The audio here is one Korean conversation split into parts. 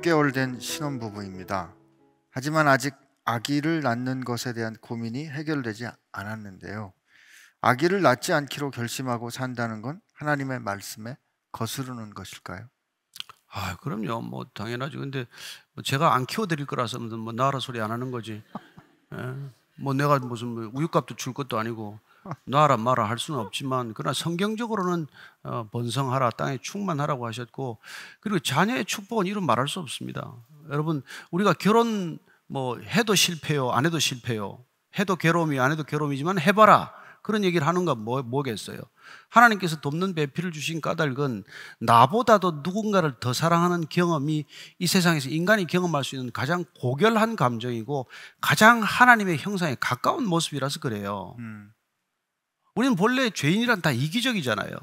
6개월 된 신혼부부입니다. 하지만 아직 아기를 낳는 것에 대한 고민이 해결되지 않았는데요. 아기를 낳지 않기로 결심하고 산다는 건 하나님의 말씀에 거스르는 것일까요? 그럼요. 뭐 당연하죠. 근데 뭐 제가 안 키워드릴 거라서 뭐 나라 소리 안 하는 거지. 예. 뭐 내가 무슨 뭐 우유값도 줄 것도 아니고 놔라 마라 할 수는 없지만, 그러나 성경적으로는 번성하라, 땅에 충만하라고 하셨고, 그리고 자녀의 축복은 이루 말할 수 없습니다. 여러분, 우리가 결혼 뭐 해도 실패요, 안 해도 실패요, 해도 괴로움이 안 해도 괴로움이지만 해봐라, 그런 얘기를 하는가 뭐겠어요. 하나님께서 돕는 배필을 주신 까닭은 나보다도 누군가를 더 사랑하는 경험이 이 세상에서 인간이 경험할 수 있는 가장 고결한 감정이고 가장 하나님의 형상에 가까운 모습이라서 그래요. 우리는 본래 죄인이란 다 이기적이잖아요.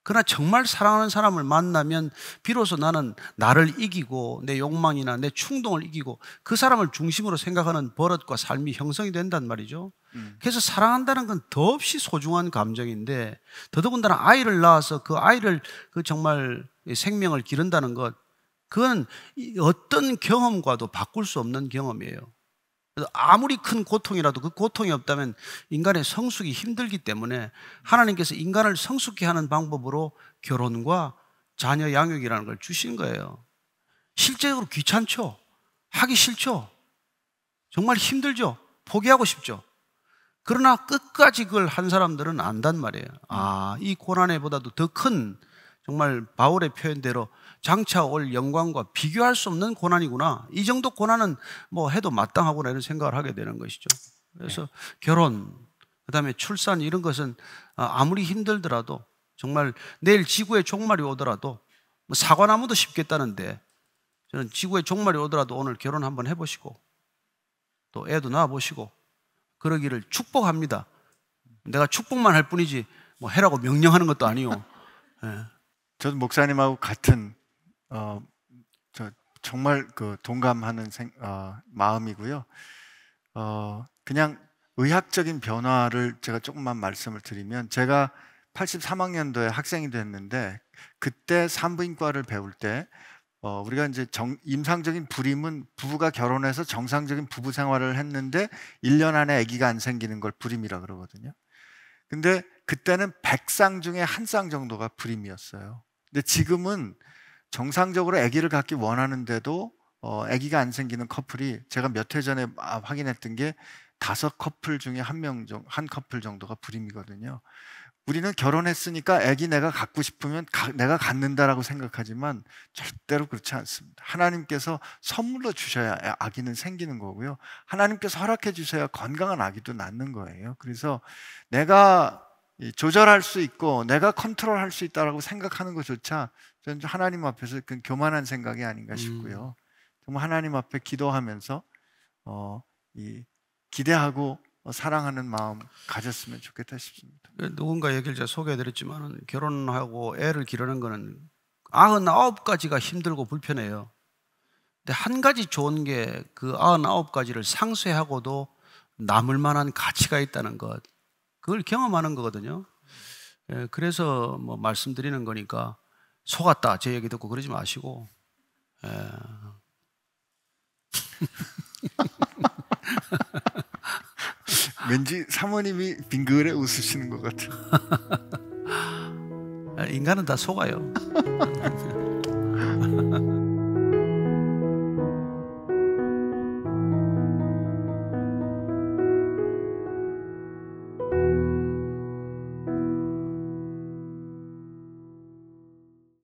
그러나 정말 사랑하는 사람을 만나면 비로소 나는 나를 이기고 내 욕망이나 내 충동을 이기고 그 사람을 중심으로 생각하는 버릇과 삶이 형성이 된단 말이죠. 그래서 사랑한다는 건 더없이 소중한 감정인데, 더더군다나 아이를 낳아서 그 아이를 정말 생명을 기른다는 것, 그건 어떤 경험과도 바꿀 수 없는 경험이에요. 그래서 아무리 큰 고통이라도 그 고통이 없다면 인간의 성숙이 힘들기 때문에 하나님께서 인간을 성숙케 하는 방법으로 결혼과 자녀 양육이라는 걸 주신 거예요. 실제적으로 귀찮죠? 하기 싫죠? 정말 힘들죠? 포기하고 싶죠? 그러나 끝까지 그걸 한 사람들은 안단 말이에요. 이 고난에보다도 더 큰, 정말 바울의 표현대로 장차 올 영광과 비교할 수 없는 고난이구나, 이 정도 고난은 뭐 해도 마땅하구나, 이런 생각을 하게 되는 것이죠. 그래서 결혼, 그다음에 출산, 이런 것은 아무리 힘들더라도, 정말 내일 지구에 종말이 오더라도, 뭐 사과나무도 심겠다는데 저는 지구에 종말이 오더라도 오늘 결혼 한번 해보시고 또 애도 낳아보시고 그러기를 축복합니다. 내가 축복만 할 뿐이지 뭐 해라고 명령하는 것도 아니요. 예. 저도 목사님하고 같은 정말 그 동감하는 마음이고요. 그냥 의학적인 변화를 제가 조금만 말씀을 드리면, 제가 83학년도에 학생이 됐는데 그때 산부인과를 배울 때 우리가 이제 임상적인 불임은 부부가 결혼해서 정상적인 부부 생활을 했는데 1년 안에 아기가 안 생기는 걸 불임이라 그러거든요. 근데 그때는 100쌍 중에 1쌍 정도가 불임이었어요. 근데 지금은 정상적으로 아기를 갖기 원하는데도 아기가 안 생기는 커플이, 제가 몇 해 전에 확인했던 게 5커플 중에 한 커플 정도가 불임이거든요. 우리는 결혼했으니까 아기 내가 갖고 싶으면 내가 갖는다라고 생각하지만 절대로 그렇지 않습니다. 하나님께서 선물로 주셔야 아기는 생기는 거고요. 하나님께서 허락해 주셔야 건강한 아기도 낳는 거예요. 그래서 내가 조절할 수 있고 내가 컨트롤할 수 있다라고 생각하는 것조차 저는 하나님 앞에서 그 교만한 생각이 아닌가 싶고요. 정말 하나님 앞에 기도하면서 기대하고 사랑하는 마음 가졌으면 좋겠다 싶습니다. 누군가 얘기를 제가 소개해드렸지만, 결혼하고 애를 기르는 거는 99가지가 힘들고 불편해요. 근데 한 가지 좋은 게 그 99가지를 상쇄하고도 남을 만한 가치가 있다는 것, 그걸 경험하는 거거든요. 그래서 뭐 말씀드리는 거니까 속았다 제 얘기 듣고 그러지 마시고. 왠지 사모님이 빙그레 웃으시는 것 같아요. 인간은 다 속아요.